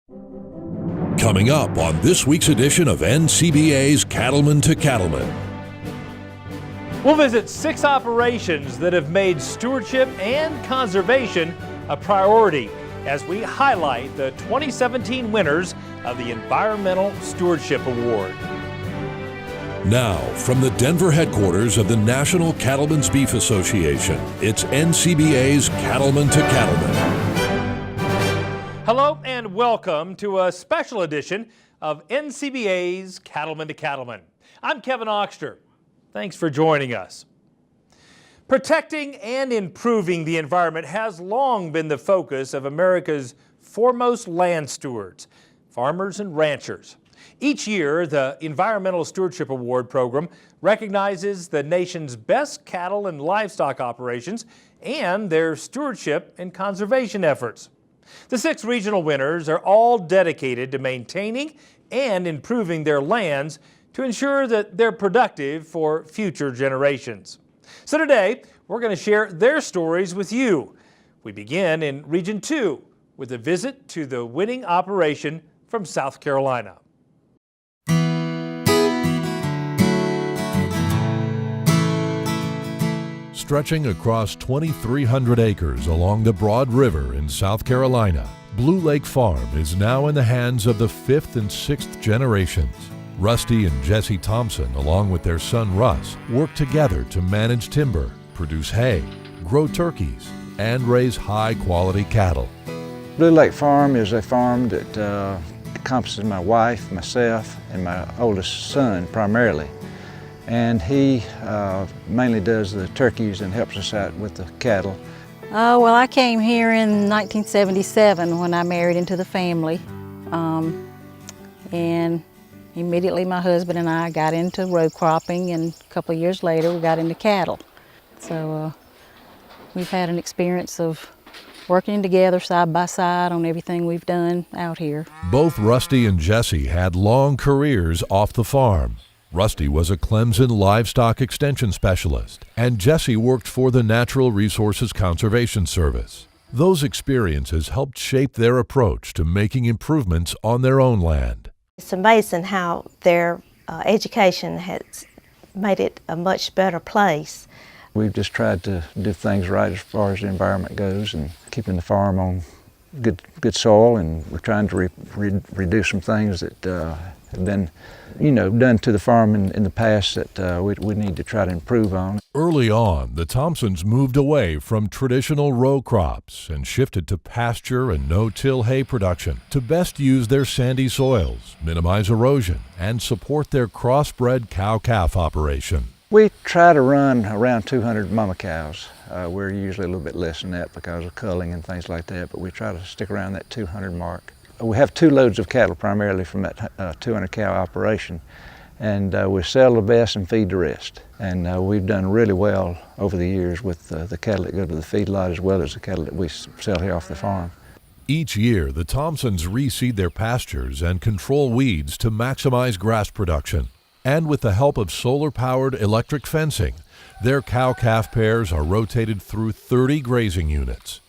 Coming up on this week's edition of NCBA's Cattlemen to Cattlemen. We'll visit 6 operations that have made stewardship and conservation a priority as we highlight the 2017 winners of the Environmental Stewardship Award. Now, from the Denver headquarters of the National Cattlemen's Beef Association, it's NCBA's Cattlemen to Cattlemen. Hello and welcome to a special edition of NCBA's Cattlemen to Cattlemen. I'm Kevin Oxter. Thanks for joining us. Protecting and improving the environment has long been the focus of America's foremost land stewards, farmers and ranchers. Each year, the Environmental Stewardship Award program recognizes the nation's best cattle and livestock operations and their stewardship and conservation efforts. The 6 regional winners are all dedicated to maintaining and improving their lands to ensure that they're productive for future generations. So today, we're going to share their stories with you. We begin in Region 2 with a visit to the winning operation from South Carolina. Stretching across 2,300 acres along the Broad River in South Carolina, Blue Lake Farm is now in the hands of the 5th and 6th generations. Rusty and Jesse Thompson, along with their son Russ, work together to manage timber, produce hay, grow turkeys, and raise high-quality cattle. Blue Lake Farm is a farm that encompasses my wife, myself, and my oldest son primarily. And he mainly does the turkeys and helps us out with the cattle. Well, I came here in 1977 when I married into the family. And immediately my husband and I got into row cropping, and a couple of years later we got into cattle. So we've had an experience of working together side by side on everything we've done out here. Both Rusty and Jesse had long careers off the farm. Rusty was a Clemson livestock extension specialist, and Jesse worked for the Natural Resources Conservation Service. Those experiences helped shape their approach to making improvements on their own land. It's amazing how their education has made it a much better place. We've just tried to do things right as far as the environment goes and keeping the farm on good soil, and we're trying to reduce some things that have been done to the farm in the past that we need to try to improve on. Early on, the Thompsons moved away from traditional row crops and shifted to pasture and no-till hay production to best use their sandy soils, minimize erosion, and support their crossbred cow-calf operation. We try to run around 200 mama cows. We're usually a little bit less than that because of culling and things like that, but we try to stick around that 200 mark. We have 2 loads of cattle primarily from that 200 cow operation, and we sell the best and feed the rest. And we've done really well over the years with the cattle that go to the feedlot as well as the cattle that we sell here off the farm. Each year, the Thompsons reseed their pastures and control weeds to maximize grass production. And with the help of solar-powered electric fencing, their cow-calf pairs are rotated through 30 grazing units.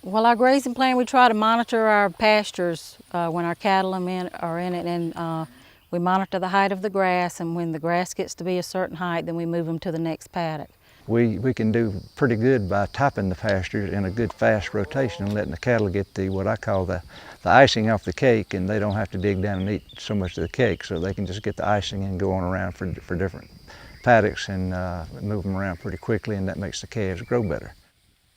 Well, our grazing plan, we try to monitor our pastures when our cattle are in it, and we monitor the height of the grass, and when the grass gets to be a certain height, then we move them to the next paddock. We can do pretty good by topping the pastures in a good fast rotation and letting the cattle get what I call the icing off the cake, and they don't have to dig down and eat so much of the cake, so they can just get the icing and go on around for different paddocks and move them around pretty quickly, and that makes the calves grow better.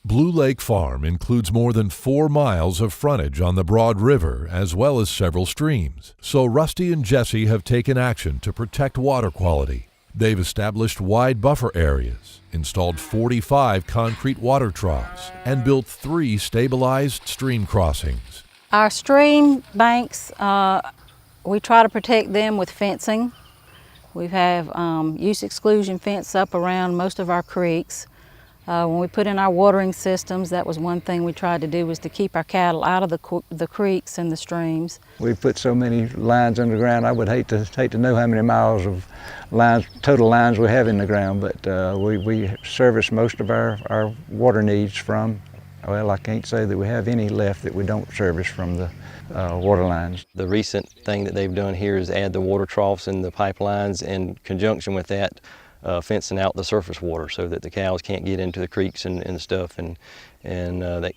Blue Lake Farm includes more than 4 miles of frontage on the Broad River as well as several streams. So Rusty and Jesse have taken action to protect water quality. They've established wide buffer areas, installed 45 concrete water troughs, and built 3 stabilized stream crossings. Our stream banks, we try to protect them with fencing. We have use exclusion fence up around most of our creeks. When we put in our watering systems, that was one thing we tried to do, was to keep our cattle out of the creeks and the streams. We've put so many lines underground, I would hate to know how many miles of lines, total lines we have in the ground, but we service most of our water needs from Well, I can't say that we have any left that we don't service from the water lines. The recent thing that they've done here is add the water troughs and the pipelines, in conjunction with that, fencing out the surface water so that the cows can't get into the creeks and stuff, and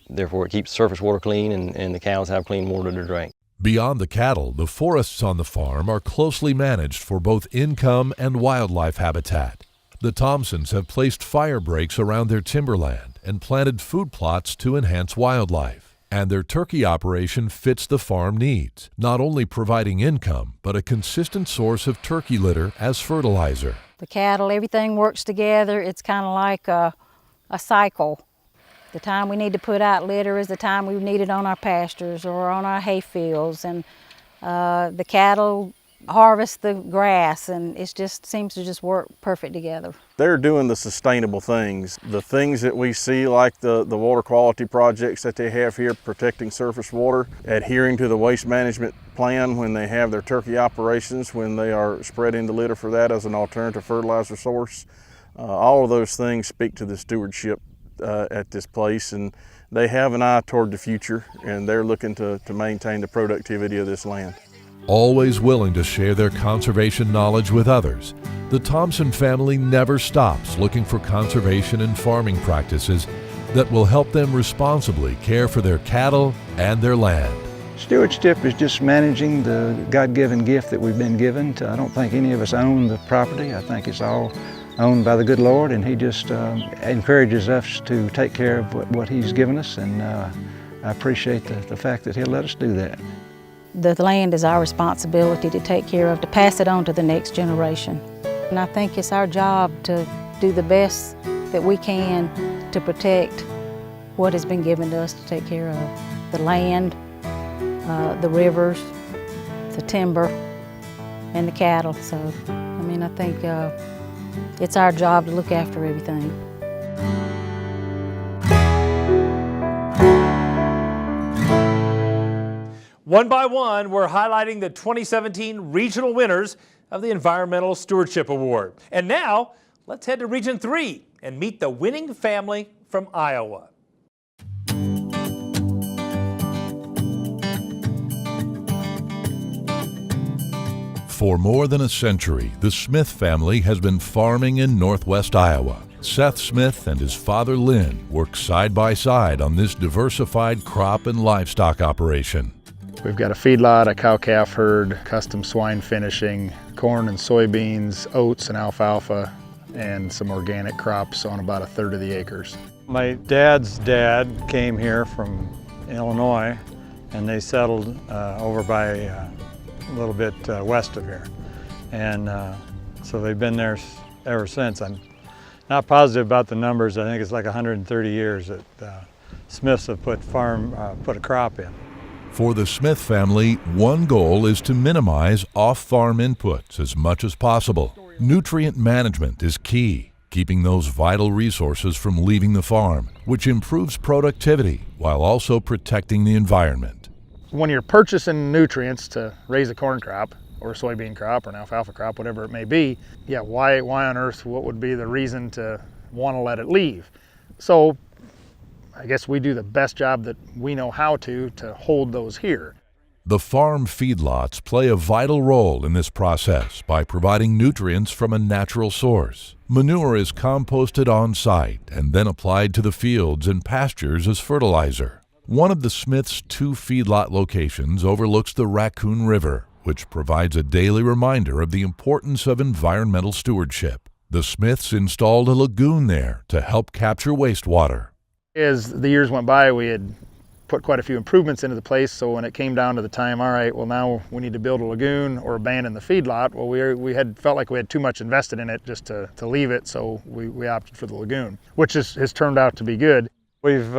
therefore it keeps surface water clean, and the cows have clean water to drink. Beyond the cattle, the forests on the farm are closely managed for both income and wildlife habitat. The Thompsons have placed fire breaks around their timberland and planted food plots to enhance wildlife. And their turkey operation fits the farm needs, not only providing income, but a consistent source of turkey litter as fertilizer. The cattle, everything works together. It's kind of like a cycle. The time we need to put out litter is the time we need it on our pastures or on our hay fields, and the cattle harvest the grass, and it just seems to just work perfect together. They're doing the sustainable things. The things that we see, like the water quality projects that they have here, protecting surface water, adhering to the waste management plan when they have their turkey operations, when they are spreading the litter for that as an alternative fertilizer source. All of those things speak to the stewardship at this place, and they have an eye toward the future, and they're looking to maintain the productivity of this land. Always willing to share their conservation knowledge with others, the Thompson family never stops looking for conservation and farming practices that will help them responsibly care for their cattle and their land. Stewardship is just managing the God-given gift that we've been given. I don't think any of us own the property. I think it's all owned by the good Lord, and He just encourages us to take care of what He's given us, and I appreciate the fact that He'll let us do that. The land is our responsibility to take care of, to pass it on to the next generation. And I think it's our job to do the best that we can to protect what has been given to us to take care of. The land, the rivers, the timber, and the cattle. So, I mean, I think it's our job to look after everything. One by one, we're highlighting the 2017 regional winners of the Environmental Stewardship Award. And now, let's head to Region 3 and meet the winning family from Iowa. For more than a century, the Smith family has been farming in northwest Iowa. Seth Smith and his father Lynn work side by side on this diversified crop and livestock operation. We've got a feedlot, a cow-calf herd, custom swine finishing, corn and soybeans, oats and alfalfa, and some organic crops on about a third of the acres. My dad's dad came here from Illinois, and they settled over by a little bit west of here. And so they've been there ever since. I'm not positive about the numbers. I think it's like 130 years that Smiths have put a crop in. For the Smith family, one goal is to minimize off-farm inputs as much as possible. Nutrient management is key, keeping those vital resources from leaving the farm, which improves productivity while also protecting the environment. When you're purchasing nutrients to raise a corn crop or a soybean crop or an alfalfa crop, whatever it may be, why on earth, what would be the reason to want to let it leave? So I guess we do the best job that we know how to hold those here. The farm feedlots play a vital role in this process by providing nutrients from a natural source. Manure is composted on site and then applied to the fields and pastures as fertilizer. One of the Smiths' 2 feedlot locations overlooks the Raccoon River, which provides a daily reminder of the importance of environmental stewardship. The Smiths installed a lagoon there to help capture wastewater. As the years went by, we had put quite a few improvements into the place, so when it came down to the time, all right, well now we need to build a lagoon or abandon the feedlot, well we had felt like we had too much invested in it just to leave it, so we opted for the lagoon, which has turned out to be good. We've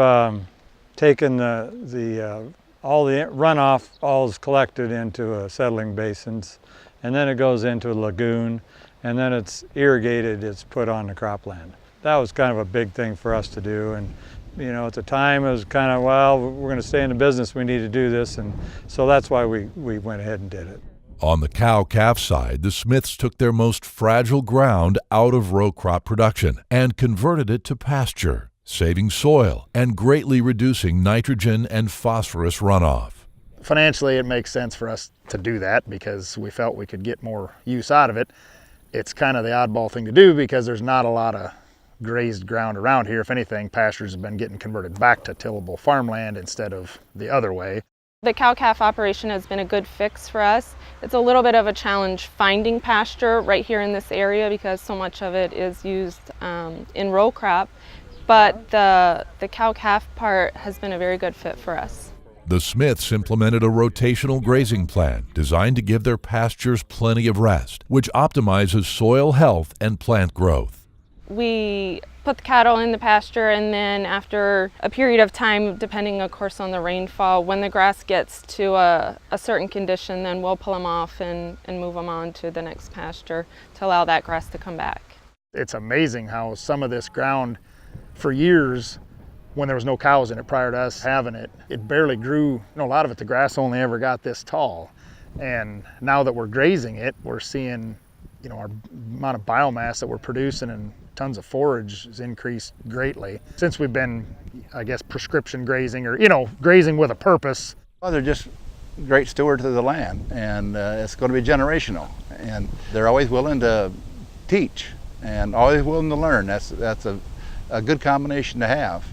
taken all the runoff, all is collected into settling basins, and then it goes into a lagoon, and then it's irrigated, it's put on the cropland. That was kind of a big thing for us to do, and you know, at the time it was kind of, well, we're going to stay in the business, we need to do this, and so that's why we went ahead and did it. On the cow-calf side, the Smiths took their most fragile ground out of row crop production and converted it to pasture. saving soil and greatly reducing nitrogen and phosphorus runoff. Financially, it makes sense for us to do that because we felt we could get more use out of it. It's kind of the oddball thing to do because there's not a lot of grazed ground around here. If anything, pastures have been getting converted back to tillable farmland instead of the other way. The cow-calf operation has been a good fix for us. It's a little bit of a challenge finding pasture right here in this area because so much of it is used in row crop, but the cow-calf part has been a very good fit for us. The Smiths implemented a rotational grazing plan designed to give their pastures plenty of rest, which optimizes soil health and plant growth. We put the cattle in the pasture, and then after a period of time, depending of course on the rainfall, when the grass gets to a certain condition, then we'll pull them off and move them on to the next pasture to allow that grass to come back. It's amazing how some of this ground for years, when there was no cows in it prior to us having it, it barely grew. A lot of it, the grass only ever got this tall. And now that we're grazing it, we're seeing, our amount of biomass that we're producing and tons of forage has increased greatly since we've been, I guess, prescription grazing or, grazing with a purpose. Well, they're just great stewards of the land, and it's going to be generational. And they're always willing to teach and always willing to learn. That's a good combination to have.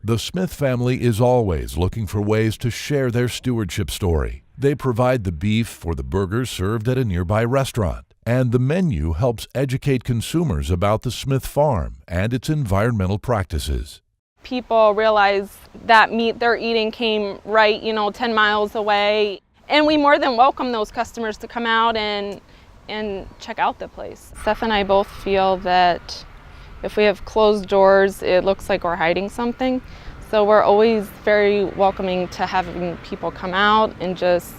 The Smith family is always looking for ways to share their stewardship story. They provide the beef for the burgers served at a nearby restaurant, and the menu helps educate consumers about the Smith farm and its environmental practices. People realize that meat they're eating came right, 10 miles away, and we more than welcome those customers to come out and check out the place. Seth and I both feel that if we have closed doors, it looks like we're hiding something. So we're always very welcoming to having people come out and just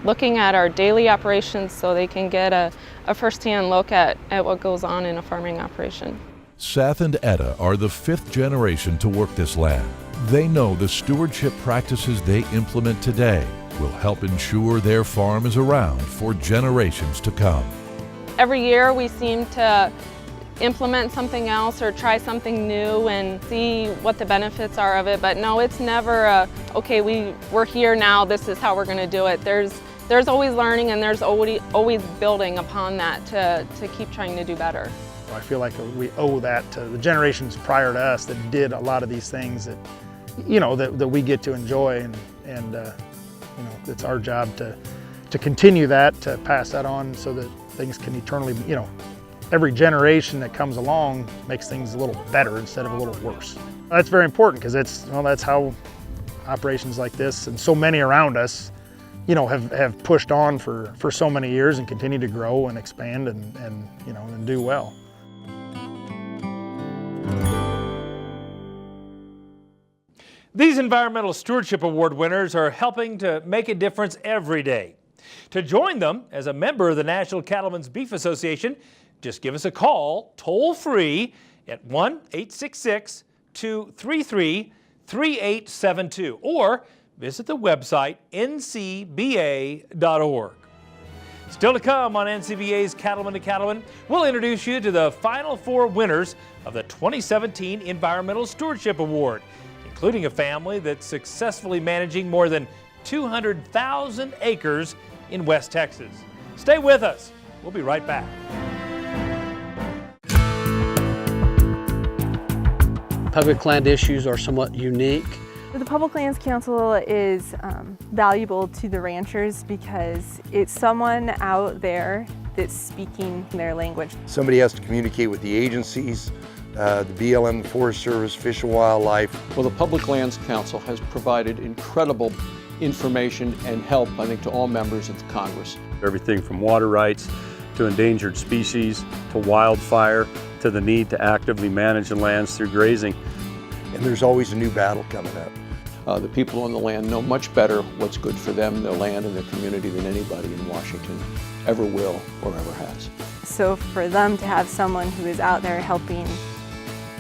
looking at our daily operations so they can get a first-hand look at what goes on in a farming operation. Seth and Etta are the fifth generation to work this land. They know the stewardship practices they implement today will help ensure their farm is around for generations to come. Every year we seem to implement something else or try something new and see what the benefits are of it, but no, it's never okay, we're here now, this is how we're going to do it. There's always learning, and there's always building upon that to keep trying to do better. I feel like we owe that to the generations prior to us that did a lot of these things that that we get to enjoy, and it's our job to continue that, to pass that on so that things can eternally, every generation that comes along makes things a little better instead of a little worse. That's very important because that's how operations like this and so many around us, have pushed on for so many years and continue to grow and expand and do well. These Environmental Stewardship Award winners are helping to make a difference every day. To join them as a member of the National Cattlemen's Beef Association, just give us a call toll-free at 1-866-233-3872 or visit the website ncba.org. Still to come on NCBA's Cattlemen to Cattlemen, we'll introduce you to the final 4 winners of the 2017 Environmental Stewardship Award, including a family that's successfully managing more than 200,000 acres in West Texas. Stay with us. We'll be right back. Public land issues are somewhat unique. The Public Lands Council is valuable to the ranchers because it's someone out there that's speaking their language. Somebody has to communicate with the agencies, the BLM, the Forest Service, Fish and Wildlife. Well, the Public Lands Council has provided incredible information and help, I think, to all members of the Congress. Everything from water rights to endangered species to wildfire to the need to actively manage the lands through grazing. And there's always a new battle coming up. The people on the land know much better what's good for them, their land, and their community than anybody in Washington ever will or ever has. So for them to have someone who is out there helping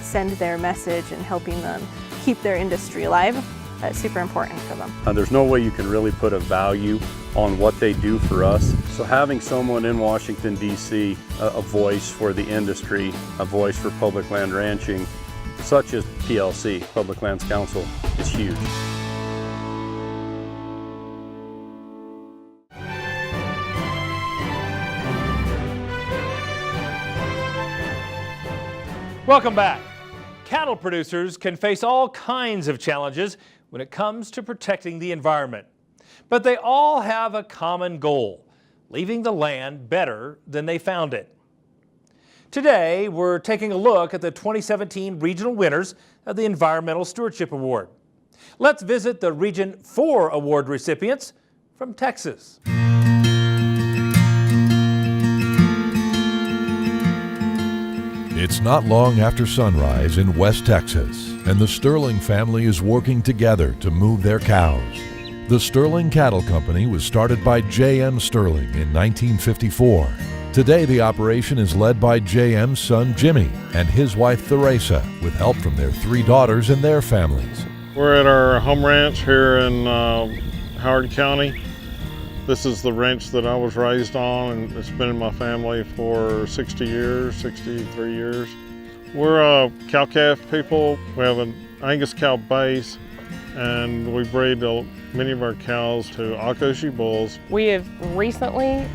send their message and helping them keep their industry alive, that's super important for them. There's no way you can really put a value on what they do for us. So having someone in Washington, D.C., a voice for the industry, a voice for public land ranching, such as PLC, Public Lands Council, is huge. Welcome back. Cattle producers can face all kinds of challenges when it comes to protecting the environment. But they all have a common goal: leaving the land better than they found it. Today, we're taking a look at the 2017 regional winners of the Environmental Stewardship Award. Let's visit the Region 4 award recipients from Texas. It's not long after sunrise in West Texas, and the Sterling family is working together to move their cows. The Sterling Cattle Company was started by J.M. Sterling in 1954. Today, the operation is led by J.M.'s son Jimmy and his wife Theresa, with help from their 3 daughters and their families. We're at our home ranch here in Howard County. This is the ranch that I was raised on, and it's been in my family for 60 years, 63 years. We're cow-calf people. We have an Angus cow base, and we breed many of our cows to Akaushi bulls. We have recently,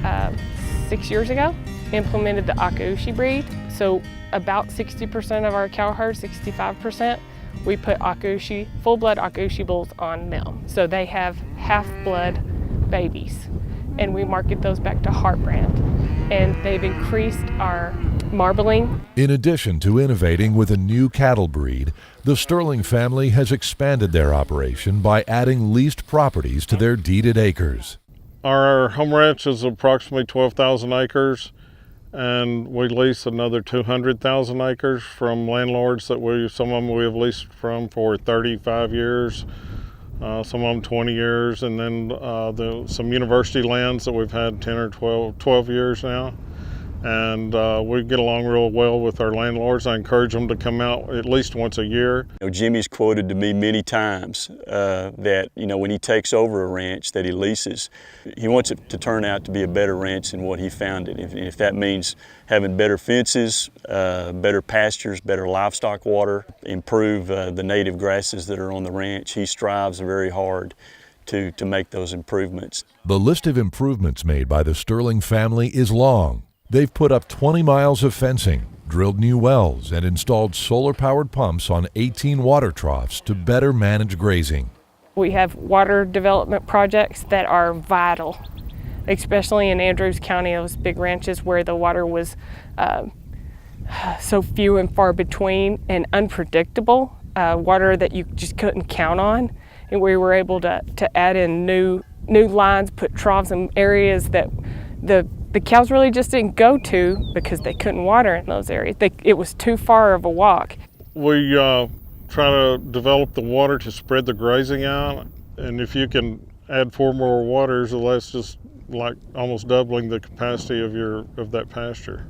6 years ago, implemented the Akaushi breed. So about 60% of our cow herd, 65%, we put Akaushi, full-blood Akaushi bulls on them. So they have half-blood babies, and we market those back to Hart brand, and they've increased our marbling. In addition to innovating with a new cattle breed, the Sterling family has expanded their operation by adding leased properties to their deeded acres. Our home ranch is approximately 12,000 acres, and we lease another 200,000 acres from landlords that some of them we have leased from for 35 years. Some of them 20 years, and then some university lands that we've had 10 or 12 years now. And we get along real well with our landlords. I encourage them to come out at least once a year. Jimmy's quoted to me many times that when he takes over a ranch that he leases, he wants it to turn out to be a better ranch than what he found it. If that means having better fences, better pastures, better livestock water, improve the native grasses that are on the ranch, he strives very hard to make those improvements. The list of improvements made by the Sterling family is long. They've put up 20 miles of fencing, drilled new wells, and installed solar-powered pumps on 18 water troughs to better manage grazing. We have water development projects that are vital, especially in Andrews County, those big ranches where the water was so few and far between and unpredictable, water that you just couldn't count on. And we were able to add in new lines, put troughs in areas that the cows really just didn't go to because they couldn't water in those areas. It was too far of a walk. We try to develop the water to spread the grazing out, and if you can add 4 more waters, that's just like almost doubling the capacity of that pasture.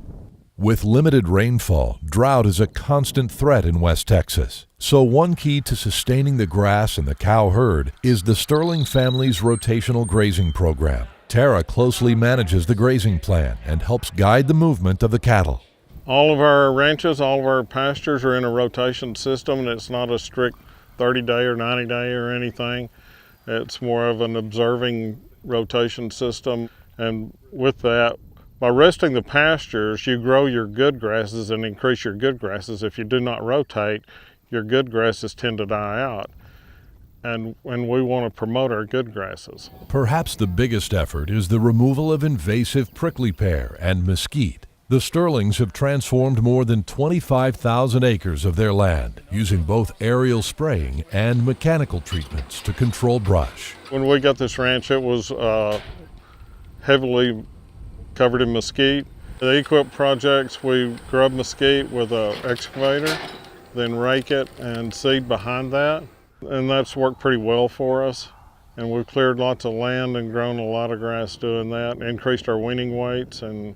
With limited rainfall, drought is a constant threat in West Texas. So one key to sustaining the grass and the cow herd is the Sterling family's rotational grazing program. Tara closely manages the grazing plan and helps guide the movement of the cattle. All of our ranches, all of our pastures are in a rotation system, and it's not a strict 30-day or 90-day or anything. It's more of an observing rotation system. And with that, by resting the pastures, you grow your good grasses and increase your good grasses. If you do not rotate, your good grasses tend to die out. And we want to promote our good grasses. Perhaps the biggest effort is the removal of invasive prickly pear and mesquite. The Sterlings have transformed more than 25,000 acres of their land using both aerial spraying and mechanical treatments to control brush. When we got this ranch, it was heavily covered in mesquite. The EQIP projects, we grub mesquite with an excavator, then rake it and seed behind that. And that's worked pretty well for us. And we've cleared lots of land and grown a lot of grass doing that, increased our weaning weights and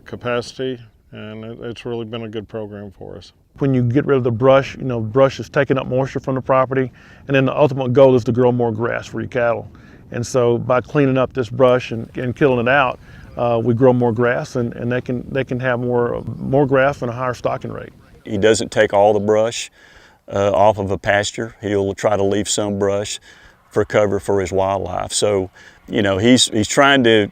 capacity, and it's really been a good program for us. When you get rid of the brush, brush is taking up moisture from the property, and then the ultimate goal is to grow more grass for your cattle. And so by cleaning up this brush and killing it out, we grow more grass, and they can have more grass and a higher stocking rate. He doesn't take all the brush off of a pasture. He'll try to leave some brush for cover for his wildlife. So, you know, he's trying to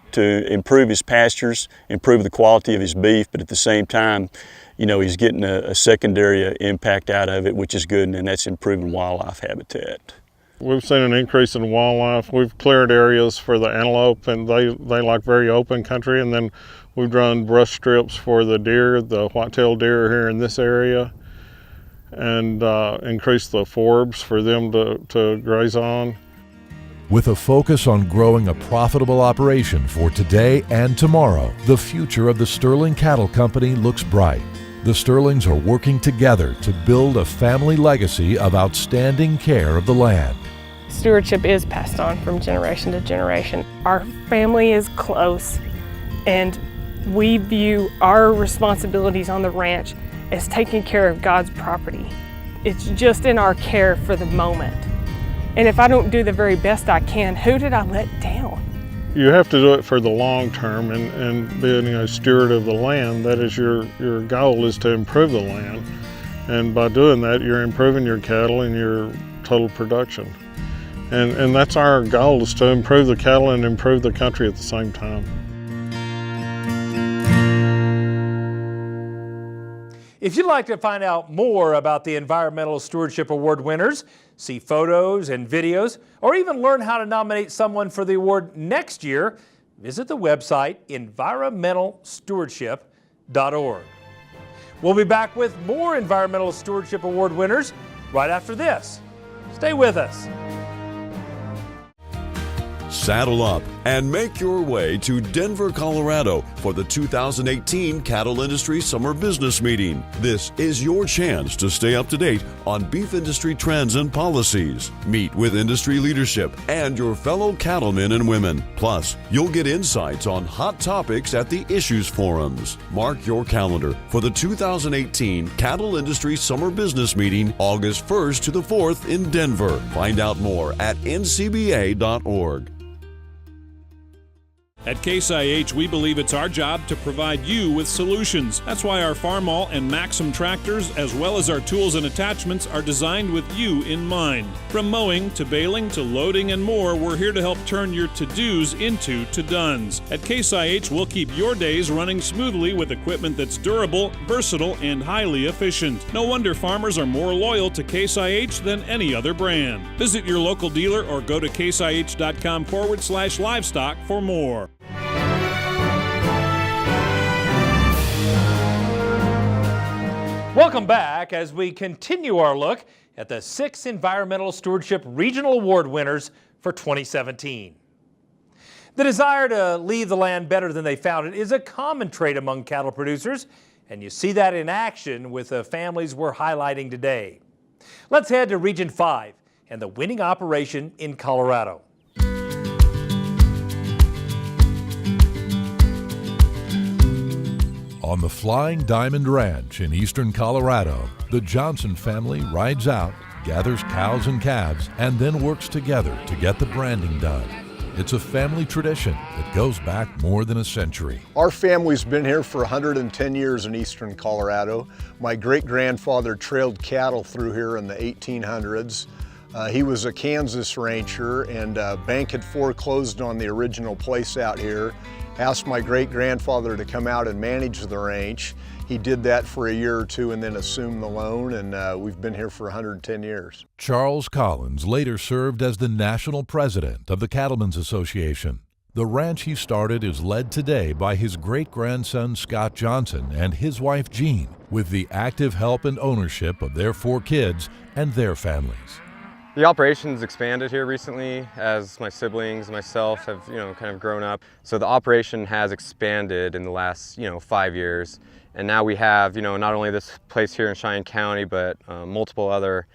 improve his pastures, improve the quality of his beef, but at the same time, you know, he's getting a secondary impact out of it, which is good, and that's improving wildlife habitat. We've seen an increase in wildlife. We've cleared areas for the antelope, and they like very open country, and then we've drawn brush strips for the deer, the white-tailed deer here in this area, and increased the forbs for them to graze on. With a focus on growing a profitable operation for today and tomorrow, the future of the Sterling Cattle Company looks bright. The Sterlings are working together to build a family legacy of outstanding care of the land. Stewardship is passed on from generation to generation. Our family is close, and we view our responsibilities on the ranch as taking care of God's property. It's just in our care for the moment. And if I don't do the very best I can, who did I let down? You have to do it for the long term, and being a steward of the land, that is your goal, is to improve the land. And by doing that, you're improving your cattle and your total production. And that's our goal, is to improve the cattle and improve the country at the same time. If you'd like to find out more about the Environmental Stewardship Award winners, see photos and videos, or even learn how to nominate someone for the award next year, visit the website environmentalstewardship.org. We'll be back with more Environmental Stewardship Award winners right after this. Stay with us. Saddle up and make your way to Denver, Colorado for the 2018 Cattle Industry Summer Business Meeting. This is your chance to stay up to date on beef industry trends and policies. Meet with industry leadership and your fellow cattlemen and women. Plus, you'll get insights on hot topics at the Issues Forums. Mark your calendar for the 2018 Cattle Industry Summer Business Meeting, August 1st to the 4th in Denver. Find out more at ncba.org. At Case IH, we believe it's our job to provide you with solutions. That's why our Farmall and Maxim tractors, as well as our tools and attachments, are designed with you in mind. From mowing to baling to loading and more, we're here to help turn your to-dos into to-dones. At Case IH, we'll keep your days running smoothly with equipment that's durable, versatile, and highly efficient. No wonder farmers are more loyal to Case IH than any other brand. Visit your local dealer or go to caseih.com/livestock for more. Welcome back as we continue our look at the 6 Environmental Stewardship Regional Award winners for 2017. The desire to leave the land better than they found it is a common trait among cattle producers, and you see that in action with the families we're highlighting today. Let's head to Region 5 and the winning operation in Colorado. On the Flying Diamond Ranch in eastern Colorado, the Johnson family rides out, gathers cows and calves, and then works together to get the branding done. It's a family tradition that goes back more than a century. Our family's been here for 110 years in eastern Colorado. My great-grandfather trailed cattle through here in the 1800s. He was a Kansas rancher, and bank had foreclosed on the original place out here. Asked my great-grandfather to come out and manage the ranch. He did that for a year or two and then assumed the loan, and we've been here for 110 years. Charles Collins later served as the national president of the Cattlemen's Association. The ranch he started is led today by his great-grandson Scott Johnson and his wife Jean, with the active help and ownership of their 4 kids and their families. The operation's expanded here recently as my siblings and myself have, kind of grown up. So the operation has expanded in the last, 5 years. And now we have, not only this place here in Cheyenne County, but multiple other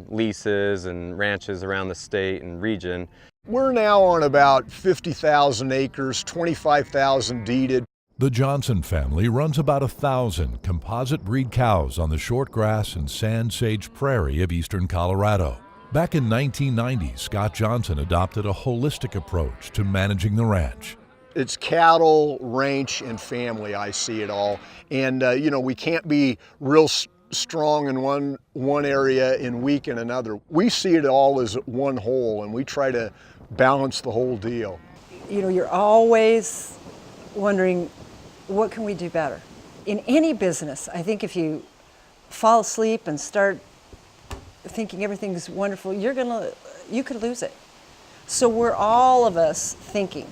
leases and ranches around the state and region. We're now on about 50,000 acres, 25,000 deeded. The Johnson family runs about 1,000 composite breed cows on the shortgrass and sand sage prairie of eastern Colorado. Back in 1990, Scott Johnson adopted a holistic approach to managing the ranch. It's cattle, ranch, and family. I see it all. And, we can't be real strong in one area and weak in another. We see it all as one whole, and we try to balance the whole deal. You know, you're always wondering, what can we do better? In any business, I think if you fall asleep and start thinking everything's wonderful, you could lose it. So we're all of us thinking,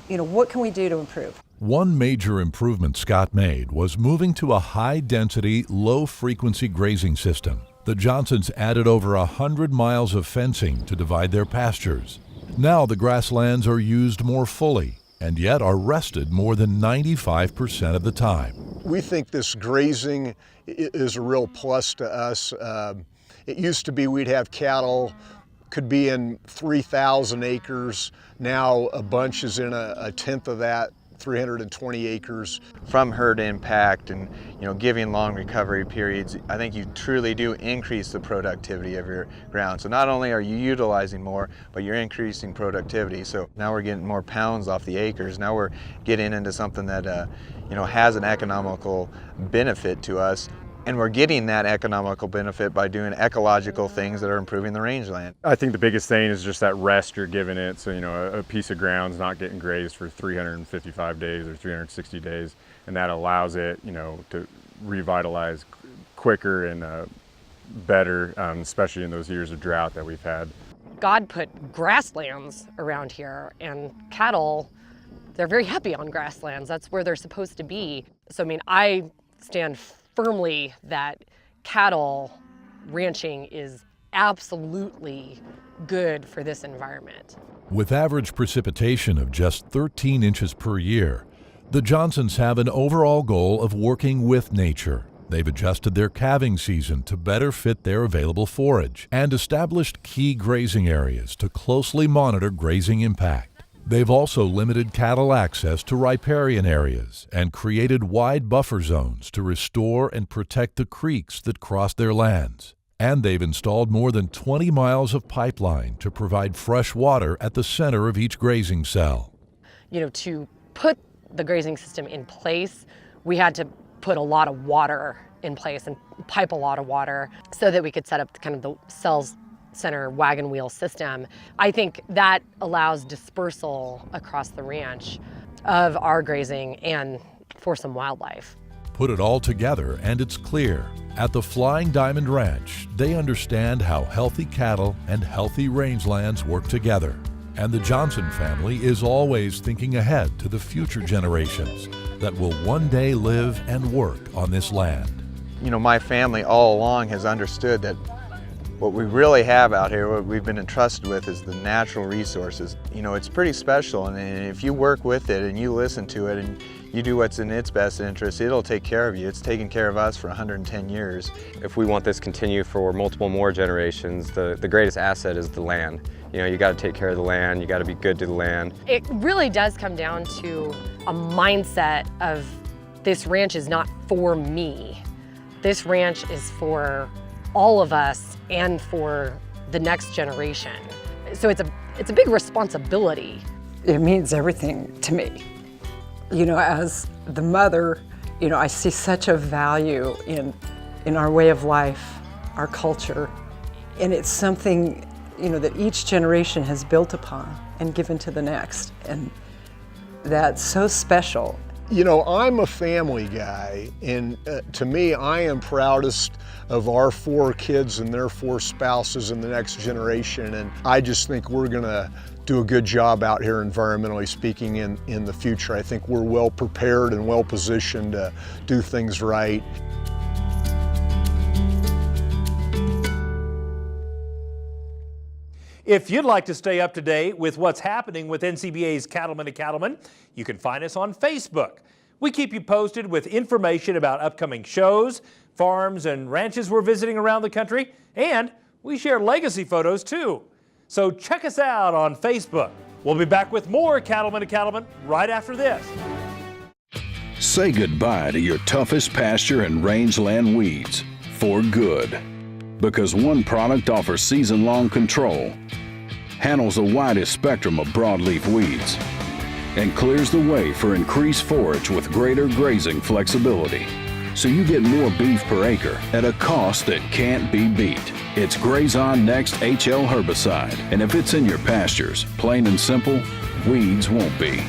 you know, what can we do to improve? One major improvement Scott made was moving to a high-density, low-frequency grazing system. The Johnsons added over 100 miles of fencing to divide their pastures. Now the grasslands are used more fully, and yet are rested more than 95% of the time. We think this grazing is a real plus to us. It used to be we'd have cattle, could be in 3,000 acres. Now a bunch is in a tenth of that, 320 acres. From herd impact and giving long recovery periods, I think you truly do increase the productivity of your ground. So not only are you utilizing more, but you're increasing productivity. So now we're getting more pounds off the acres. Now we're getting into something that has an economical benefit to us. And we're getting that economical benefit by doing ecological things that are improving the rangeland. I think the biggest thing is just that rest you're giving it. So, a piece of ground's not getting grazed for 355 days or 360 days. And that allows it, to revitalize quicker and better, especially in those years of drought that we've had. God put grasslands around here, and cattle, they're very happy on grasslands. That's where they're supposed to be. So, I stand firmly that cattle ranching is absolutely good for this environment. With average precipitation of just 13 inches per year, the Johnsons have an overall goal of working with nature. They've adjusted their calving season to better fit their available forage and established key grazing areas to closely monitor grazing impact. They've also limited cattle access to riparian areas and created wide buffer zones to restore and protect the creeks that cross their lands. And they've installed more than 20 miles of pipeline to provide fresh water at the center of each grazing cell. To put the grazing system in place, we had to put a lot of water in place and pipe a lot of water so that we could set up kind of the cells center wagon wheel system. I think that allows dispersal across the ranch of our grazing and for some wildlife. Put it all together and it's clear. At the Flying Diamond Ranch, they understand how healthy cattle and healthy rangelands work together. And the Johnson family is always thinking ahead to the future generations that will one day live and work on this land. My family all along has understood that what we really have out here, what we've been entrusted with, is the natural resources. It's pretty special, and if you work with it and you listen to it and you do what's in its best interest, it'll take care of you. It's taken care of us for 110 years. If we want this to continue for multiple more generations, the greatest asset is the land. You got to take care of the land, you got to be good to the land. It really does come down to a mindset of this ranch is not for me. This ranch is for all of us and for the next generation. So it's a big responsibility. It means everything to me. As the mother, I see such a value in our way of life, our culture, and it's something, that each generation has built upon and given to the next, and that's so special. I'm a family guy, and to me, I am proudest of our 4 kids and their 4 spouses in the next generation, and I just think we're gonna do a good job out here, environmentally speaking, in the future. I think we're well prepared and well positioned to do things right. If you'd like to stay up to date with what's happening with NCBA's Cattlemen to Cattlemen, you can find us on Facebook. We keep you posted with information about upcoming shows, farms and ranches we're visiting around the country, and we share legacy photos too. So check us out on Facebook. We'll be back with more Cattlemen to Cattlemen right after this. Say goodbye to your toughest pasture and rangeland weeds for good. Because one product offers season-long control, handles the widest spectrum of broadleaf weeds, and clears the way for increased forage with greater grazing flexibility. so you get more beef per acre at a cost that can't be beat. It's Grazon Next HL herbicide, and if it's in your pastures, plain and simple, weeds won't be.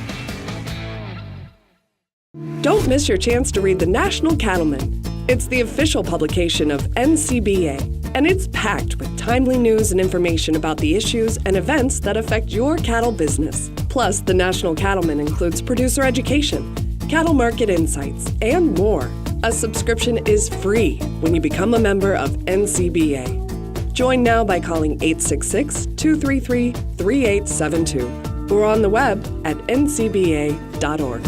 Don't miss your chance to read the National Cattlemen. It's the official publication of NCBA, and it's packed with timely news and information about the issues and events that affect your cattle business. Plus, the National Cattlemen includes producer education, cattle market insights, and more. A subscription is free when you become a member of NCBA. Join now by calling 866-233-3872 or on the web at ncba.org.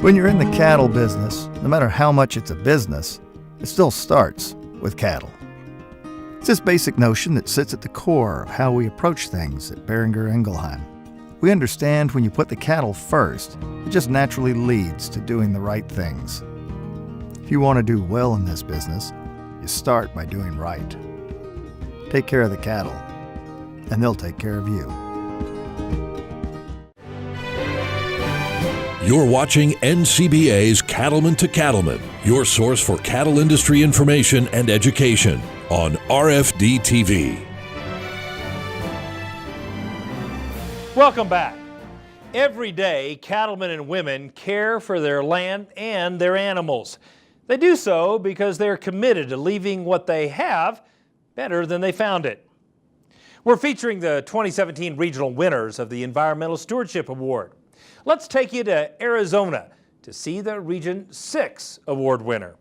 When you're in the cattle business, no matter how much it's a business, it still starts with cattle. It's this basic notion that sits at the core of how we approach things at Beringer Ingelheim. We understand when you put the cattle first, it just naturally leads to doing the right things. If you want to do well in this business, you start by doing right. Take care of the cattle, and they'll take care of you. You're watching NCBA's Cattlemen to Cattlemen, your source for cattle industry information and education on RFD TV. Welcome back. Every day, cattlemen and women care for their land and their animals. They do so because they're committed to leaving what they have better than they found it. We're featuring the 2017 regional winners of the Environmental Stewardship Award. Let's take you to Arizona to see the Region 6 award winner.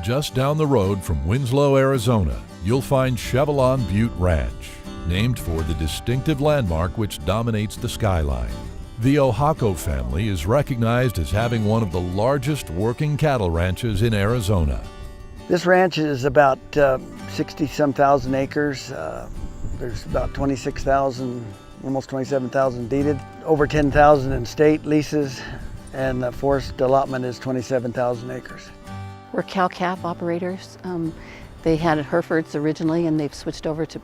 Just down the road from Winslow, Arizona, you'll find Chevron Butte Ranch, named for the distinctive landmark which dominates the skyline. The Ohako family is recognized as having one of the largest working cattle ranches in Arizona. This ranch is about 60-some thousand acres. There's about 26,000, almost 27,000 deeded, over 10,000 in state leases, and the forest allotment is 27,000 acres. We're cow-calf operators. They had Herefords originally, and they've switched over to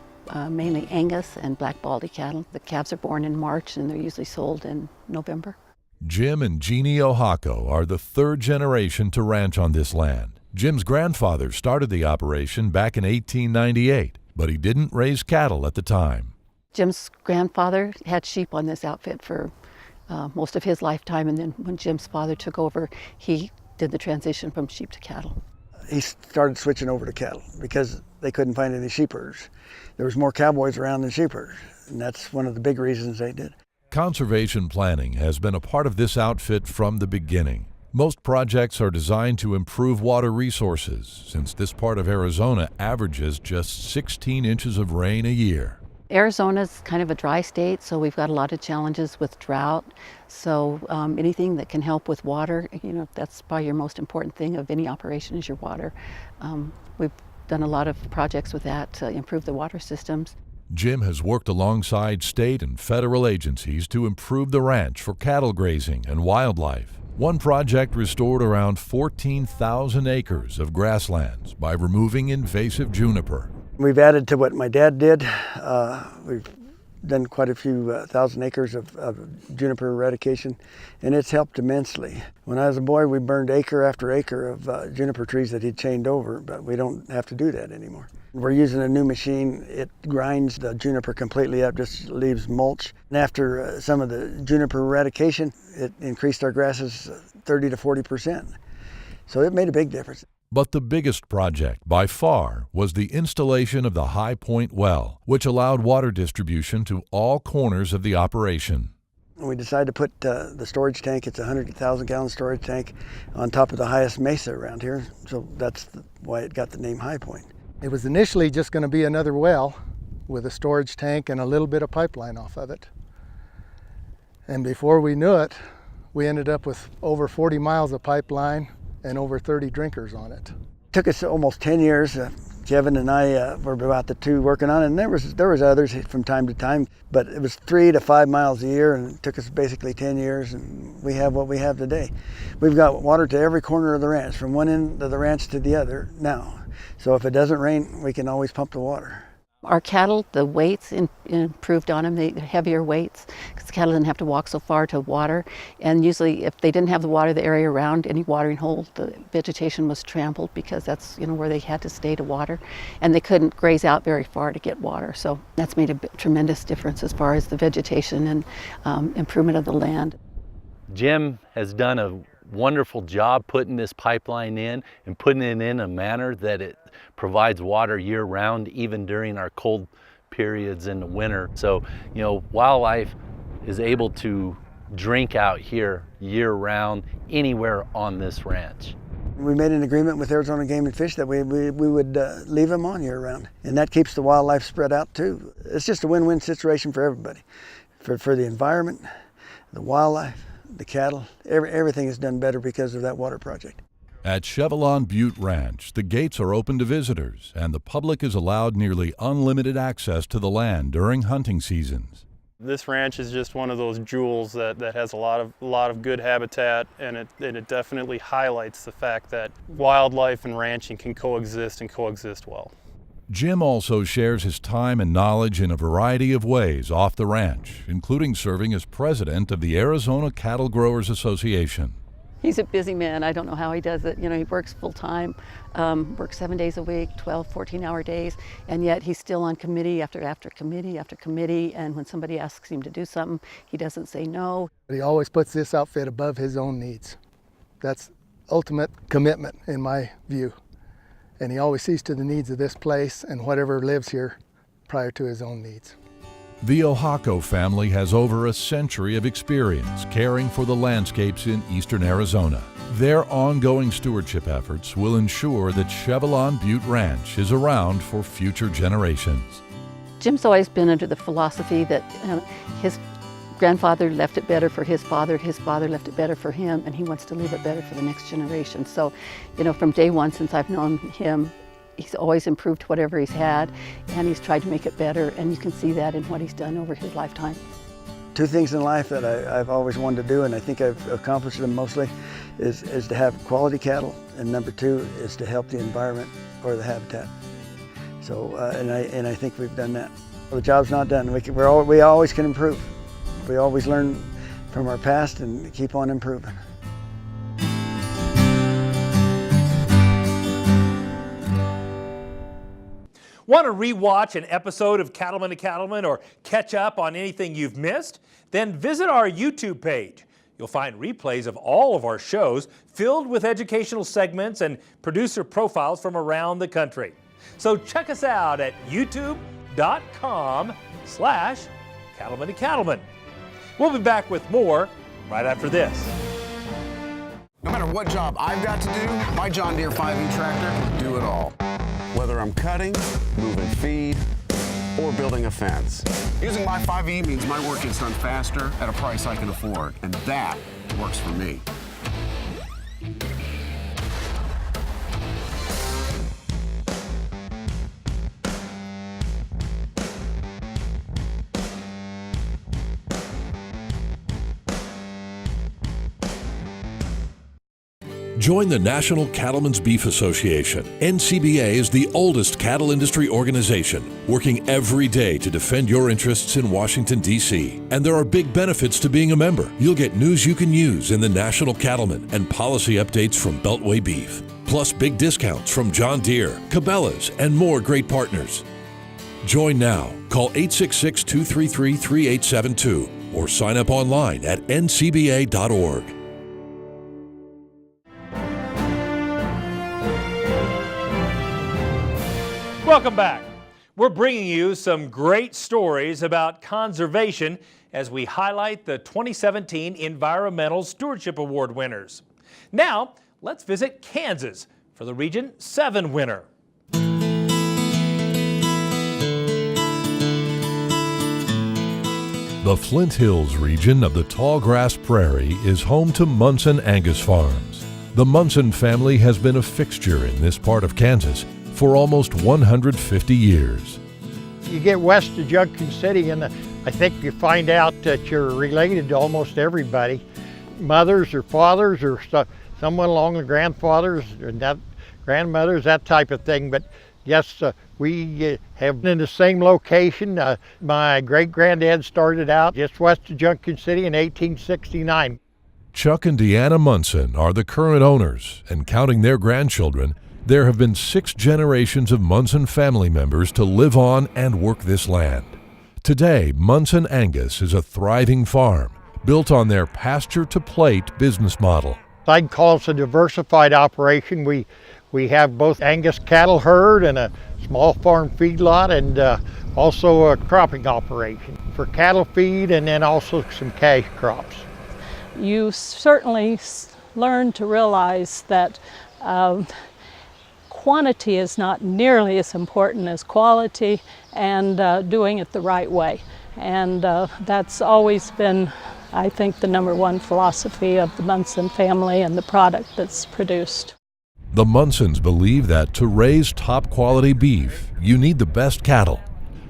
mainly Angus and black baldy cattle. The calves are born in March, and they're usually sold in November. Jim and Jeannie Ohako are the third generation to ranch on this land. Jim's grandfather started the operation back in 1898, but he didn't raise cattle at the time. Jim's grandfather had sheep on this outfit for most of his lifetime, and then when Jim's father took over, he did the transition from sheep to cattle. He started switching over to cattle because they couldn't find any sheep herders. There was more cowboys around than sheep herders, and that's one of the big reasons they did. Conservation planning has been a part of this outfit from the beginning. Most projects are designed to improve water resources, since this part of Arizona averages just 16 inches of rain a year. Arizona's kind of a dry state, so we've got a lot of challenges with drought. So anything that can help with water, that's probably your most important thing of any operation is your water. We've done a lot of projects with that to improve the water systems. Jim has worked alongside state and federal agencies to improve the ranch for cattle grazing and wildlife. One project restored around 14,000 acres of grasslands by removing invasive juniper. We've added to what my dad did. We've done quite a few thousand acres of juniper eradication, and it's helped immensely. When I was a boy, we burned acre after acre of juniper trees that he'd chained over, but we don't have to do that anymore. We're using a new machine. It grinds the juniper completely up, just leaves mulch. And after some of the juniper eradication, it increased our grasses 30 to 40%. So it made a big difference. But the biggest project, by far, was the installation of the High Point well, which allowed water distribution to all corners of the operation. We decided to put the storage tank, it's a 100,000 gallon storage tank, on top of the highest mesa around here. So that's why it got the name High Point. It was initially just going to be another well with a storage tank and a little bit of pipeline off of it. And before we knew it, we ended up with over 40 miles of pipeline and over 30 drinkers on it. It took us almost 10 years. Kevin and I were about the two working on it, and there was others from time to time, but it was 3 to 5 miles a year, and it took us basically 10 years, and we have what we have today. We've got water to every corner of the ranch, from one end of the ranch to the other now. So if it doesn't rain, we can always pump the water. Our cattle, the weights improved on them, the heavier weights, because the cattle didn't have to walk so far to water. And usually if they didn't have the water, the area around any watering hole, the vegetation was trampled because that's where they had to stay to water. And they couldn't graze out very far to get water. So that's made a tremendous difference as far as the vegetation and improvement of the land. Jim has done a wonderful job putting this pipeline in and putting it in a manner that it provides water year-round, even during our cold periods in the winter. So, wildlife is able to drink out here year-round anywhere on this ranch. We made an agreement with Arizona Game and Fish that we would leave them on year-round, and that keeps the wildlife spread out too. It's just a win-win situation for everybody, for the environment, the wildlife, the cattle. Everything is done better because of that water project. At Chevron Butte Ranch, the gates are open to visitors, and the public is allowed nearly unlimited access to the land during hunting seasons. This ranch is just one of those jewels that has a lot of good habitat, and it definitely highlights the fact that wildlife and ranching can coexist and coexist well. Jim also shares his time and knowledge in a variety of ways off the ranch, including serving as president of the Arizona Cattle Growers Association. He's a busy man. I don't know how he does it. He works full time, works 7 days a week, 12, 14-hour days, and yet he's still on committee after committee after committee, and when somebody asks him to do something, he doesn't say no. He always puts this outfit above his own needs. That's ultimate commitment in my view. And he always sees to the needs of this place and whatever lives here prior to his own needs. The Oaxaco family has over a century of experience caring for the landscapes in eastern Arizona. Their ongoing stewardship efforts will ensure that Chevron Butte Ranch is around for future generations. Jim's always been under the philosophy that his grandfather left it better for his father left it better for him, and he wants to leave it better for the next generation. So, from day one since I've known him, he's always improved whatever he's had, and he's tried to make it better, and you can see that in what he's done over his lifetime. Two things in life that I've always wanted to do, and I think I've accomplished them mostly, is to have quality cattle, and number two is to help the environment or the habitat. So, and I think we've done that. The job's not done. We always can improve. We always learn from our past and keep on improving. Want to rewatch an episode of Cattlemen to Cattlemen or catch up on anything you've missed? Then visit our YouTube page. You'll find replays of all of our shows filled with educational segments and producer profiles from around the country. So check us out at youtube.com/Cattlemen to Cattlemen. We'll be back with more right after this. No matter what job I've got to do, my John Deere 5E tractor can do it all. Whether I'm cutting, moving feed, or building a fence. Using my 5E means my work gets done faster at a price I can afford, and that works for me. Join the National Cattlemen's Beef Association. NCBA is the oldest cattle industry organization, working every day to defend your interests in Washington, D.C. And there are big benefits to being a member. You'll get news you can use in the National Cattlemen and policy updates from Beltway Beef, plus big discounts from John Deere, Cabela's, and more great partners. Join now. Call 866-233-3872 or sign up online at ncba.org. Welcome back. We're bringing you some great stories about conservation as we highlight the 2017 Environmental Stewardship Award winners. Now, let's visit Kansas for the Region 7 winner. The Flint Hills region of the Tallgrass Prairie is home to Munson Angus farms. The Munson family has been a fixture in this part of Kansas for almost 150 years. You get west of Junction City and I think you find out that you're related to almost everybody. Mothers or fathers or someone along the grandfathers and that grandmothers, that type of thing. But yes, We have been in the same location. My great-granddad started out just west of Junction City in 1869. Chuck and Deanna Munson are the current owners, and counting their grandchildren, there have been 6 generations of Munson family members to live on and work this land. Today, Munson Angus is a thriving farm built on their pasture-to-plate business model. I'd call it a diversified operation. We have both Angus cattle herd and a small farm feedlot, and also a cropping operation for cattle feed, and then also some cash crops. You certainly learn to realize that quantity is not nearly as important as quality, and doing it the right way. And that's always been, I think, the #1 philosophy of the Munson family and the product that's produced. The Munsons believe that to raise top quality beef, you need the best cattle.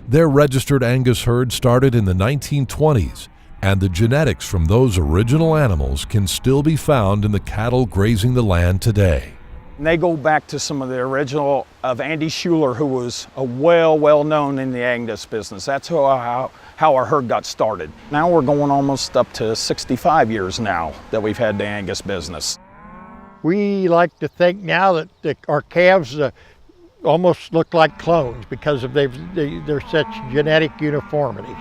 Their registered Angus herd started in the 1920s, and the genetics from those original animals can still be found in the cattle grazing the land today. And they go back to some of the original of Andy Schuler, who was a well known in the Angus business. That's how our herd got started. Now we're going almost up to 65 years now that we've had the Angus business. We like to think now that our calves almost look like clones because of they're such genetic uniformity.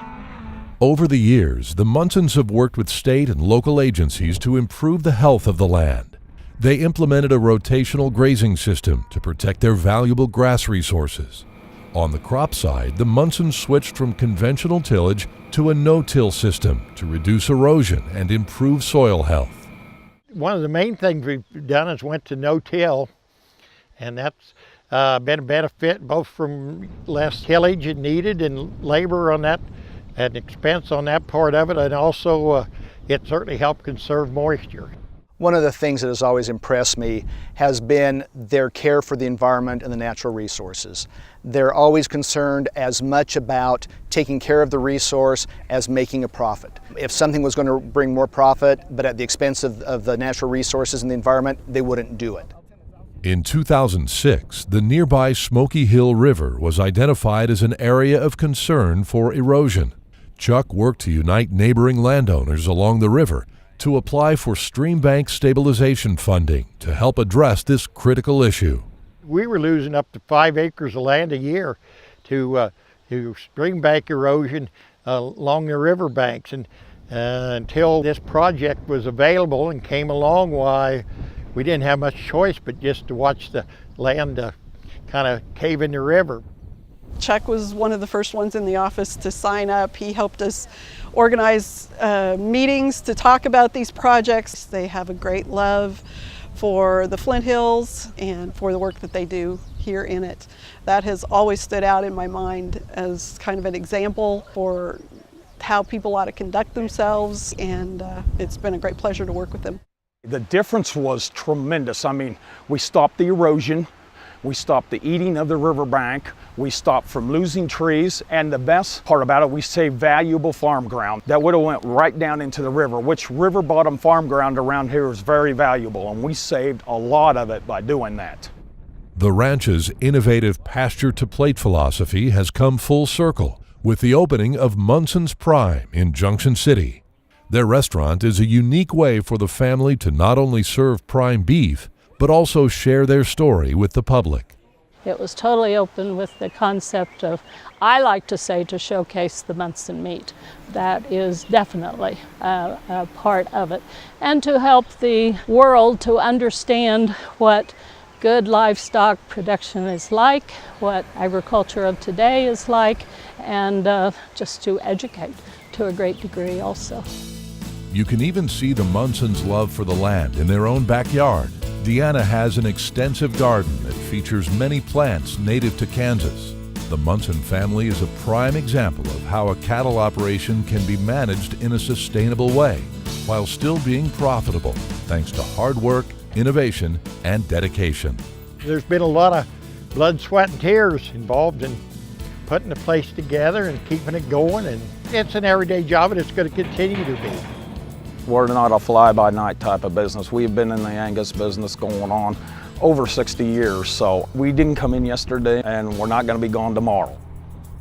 Over the years, the Munsons have worked with state and local agencies to improve the health of the land. They implemented a rotational grazing system to protect their valuable grass resources. On the crop side, the Munsons switched from conventional tillage to a no-till system to reduce erosion and improve soil health. One of the main things we've done is went to no-till, and that's been a benefit both from less tillage needed and labor on that, and expense on that part of it, and also it certainly helped conserve moisture. One of the things that has always impressed me has been their care for the environment and the natural resources. They're always concerned as much about taking care of the resource as making a profit. If something was going to bring more profit, but at the expense of the natural resources and the environment, they wouldn't do it. In 2006, the nearby Smoky Hill River was identified as an area of concern for erosion. Chuck worked to unite neighboring landowners along the river to apply for stream bank stabilization funding to help address this critical issue. We were losing up to 5 acres of land a year to stream bank erosion along the river banks, and until this project was available and came along, why we didn't have much choice but just to watch the land kind of cave in the river. Chuck was one of the first ones in the office to sign up. He helped us organize meetings to talk about these projects. They have a great love for the Flint Hills and for the work that they do here in it. That has always stood out in my mind as kind of an example for how people ought to conduct themselves, and it's been a great pleasure to work with them. The difference was tremendous. I mean, we stopped the erosion, we stopped the eating of the riverbank, we stopped from losing trees, and the best part about it, we saved valuable farm ground that would have went right down into the river, which river bottom farm ground around here is very valuable, and we saved a lot of it by doing that. The ranch's innovative pasture-to-plate philosophy has come full circle with the opening of Munson's Prime in Junction City. Their restaurant is a unique way for the family to not only serve prime beef, but also share their story with the public. It was totally open with the concept of, I like to say, to showcase the Munson meat. That is definitely a part of it. And to help the world to understand what good livestock production is like, what agriculture of today is like, and just to educate to a great degree also. You can even see the Munsons' love for the land in their own backyard. Deanna has an extensive garden that features many plants native to Kansas. The Munson family is a prime example of how a cattle operation can be managed in a sustainable way while still being profitable, thanks to hard work, innovation, and dedication. There's been a lot of blood, sweat, and tears involved in putting the place together and keeping it going, and it's an everyday job, and it's going to continue to be. We're not a fly-by-night type of business. We've been in the Angus business going on over 60 years. So we didn't come in yesterday and we're not going to be gone tomorrow.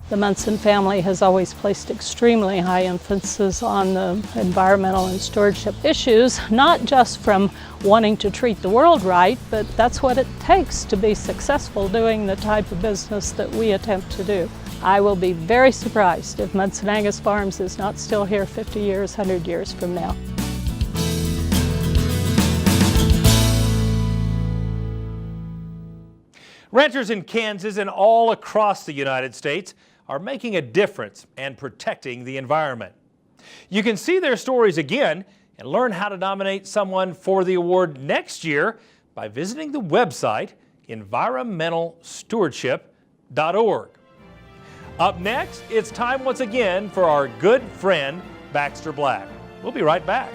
The Munson family has always placed extremely high emphasis on the environmental and stewardship issues, not just from wanting to treat the world right, but that's what it takes to be successful doing the type of business that we attempt to do. I will be very surprised if Munson Angus Farms is not still here 50 years, 100 years from now. Ranchers in Kansas and all across the United States are making a difference and protecting the environment. You can see their stories again and learn how to nominate someone for the award next year by visiting the website environmentalstewardship.org. Up next, it's time once again for our good friend Baxter Black. We'll be right back.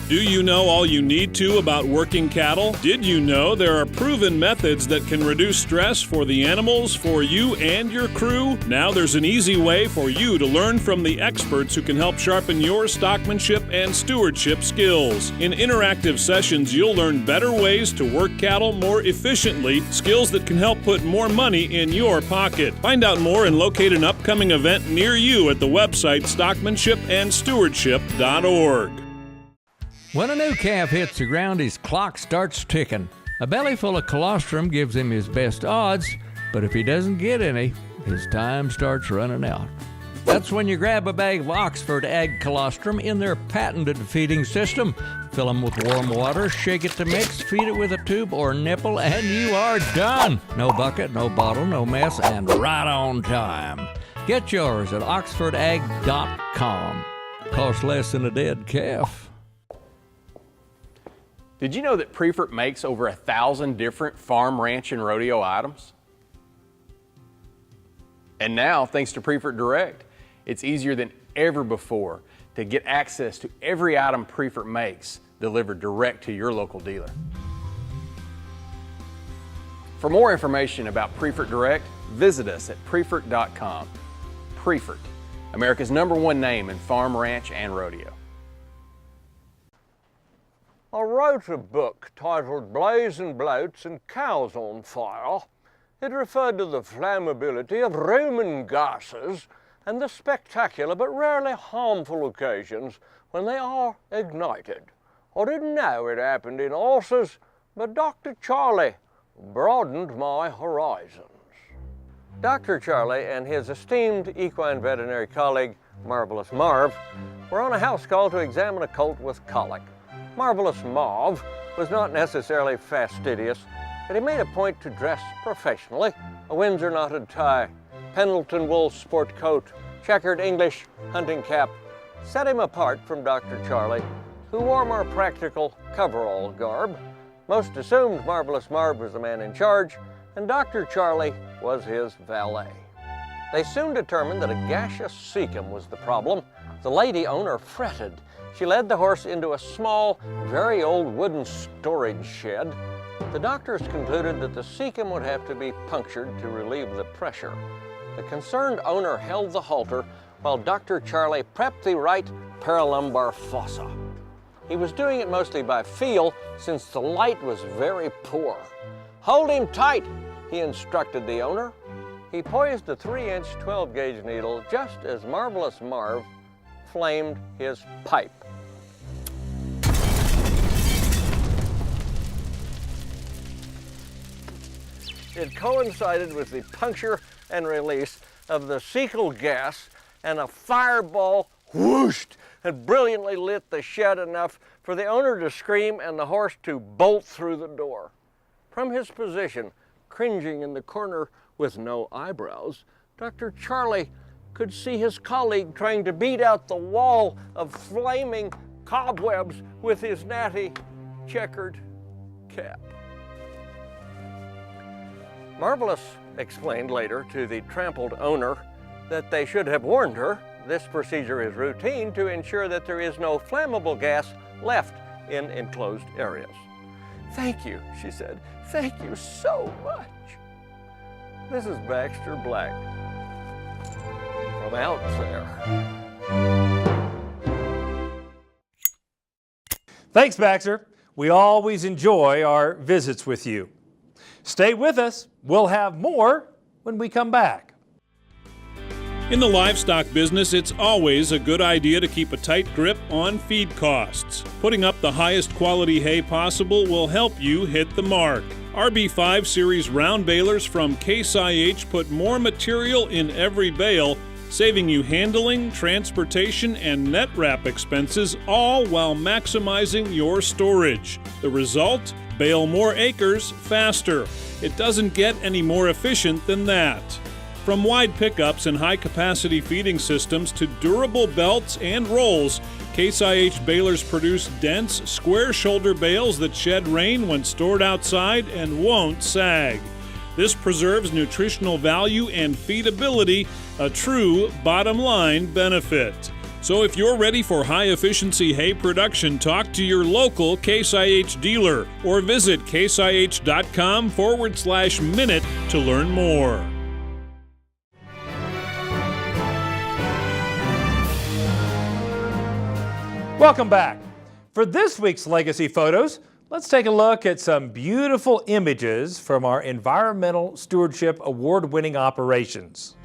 Do you know all you need to about working cattle? Did you know there are proven methods that can reduce stress for the animals, for you and your crew? Now there's an easy way for you to learn from the experts who can help sharpen your stockmanship and stewardship skills. In interactive sessions, you'll learn better ways to work cattle more efficiently, skills that can help put more money in your pocket. Find out more and locate an upcoming event near you at the website stockmanshipandstewardship.org. When a new calf hits the ground, his clock starts ticking. A belly full of colostrum gives him his best odds, but if he doesn't get any, his time starts running out. That's when you grab a bag of Oxford Ag Colostrum in their patented feeding system. Fill them with warm water, shake it to mix, feed it with a tube or nipple, and you are done. No bucket, no bottle, no mess, and right on time. Get yours at oxfordag.com. Costs less than a dead calf. Did you know that Prefert makes over 1,000 different farm, ranch, and rodeo items? And now, thanks to Prefert Direct, it's easier than ever before to get access to every item Prefert makes delivered direct to your local dealer. For more information about Prefert Direct, visit us at Prefert.com. Prefert, America's #1 name in farm, ranch, and rodeo. I wrote a book titled Blazing Bloats and Cows on Fire. It referred to the flammability of Roman gases and the spectacular but rarely harmful occasions when they are ignited. I didn't know it happened in horses, but Dr. Charlie broadened my horizons. Dr. Charlie and his esteemed equine veterinary colleague, Marvelous Marv, were on a house call to examine a colt with colic. Marvelous Marv was not necessarily fastidious, but he made a point to dress professionally. A Windsor knotted tie, Pendleton wool sport coat, checkered English hunting cap set him apart from Dr. Charlie, who wore more practical coverall garb. Most assumed Marvelous Marv was the man in charge, and Dr. Charlie was his valet. They soon determined that a gaseous cecum was the problem. The lady owner fretted. She led the horse into a small, very old wooden storage shed. The doctors concluded that the cecum would have to be punctured to relieve the pressure. The concerned owner held the halter while Dr. Charlie prepped the right paralumbar fossa. He was doing it mostly by feel since the light was very poor. "Hold him tight," he instructed the owner. He poised the 3-inch 12-gauge needle just as Marvelous Marv flamed his pipe. It coincided with the puncture and release of the cecal gas, and a fireball whooshed and brilliantly lit the shed enough for the owner to scream and the horse to bolt through the door. From his position, cringing in the corner with no eyebrows, Dr. Charlie could see his colleague trying to beat out the wall of flaming cobwebs with his natty checkered cap. Marvelous explained later to the trampled owner that they should have warned her. This procedure is routine to ensure that there is no flammable gas left in enclosed areas. "Thank you," she said. "Thank you so much." This is Baxter Black from out there. Thanks, Baxter. We always enjoy our visits with you. Stay with us. We'll have more when we come back. In the livestock business, it's always a good idea to keep a tight grip on feed costs. Putting up the highest quality hay possible will help you hit the mark. RB5 Series round balers from Case IH put more material in every bale, saving you handling, transportation, and net wrap expenses, all while maximizing your storage. The result? Bale more acres faster. It doesn't get any more efficient than that. From wide pickups and high-capacity feeding systems to durable belts and rolls, Case IH balers produce dense, square-shoulder bales that shed rain when stored outside and won't sag. This preserves nutritional value and feedability, a true bottom-line benefit. So if you're ready for high-efficiency hay production, talk to your local Case IH dealer or visit caseih.com/minute to learn more. Welcome back. For this week's Legacy Photos, let's take a look at some beautiful images from our Environmental Stewardship award-winning operations.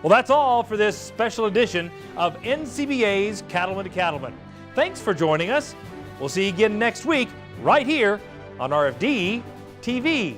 Well, that's all for this special edition of NCBA's Cattlemen to Cattlemen. Thanks for joining us. We'll see you again next week right here on RFD TV.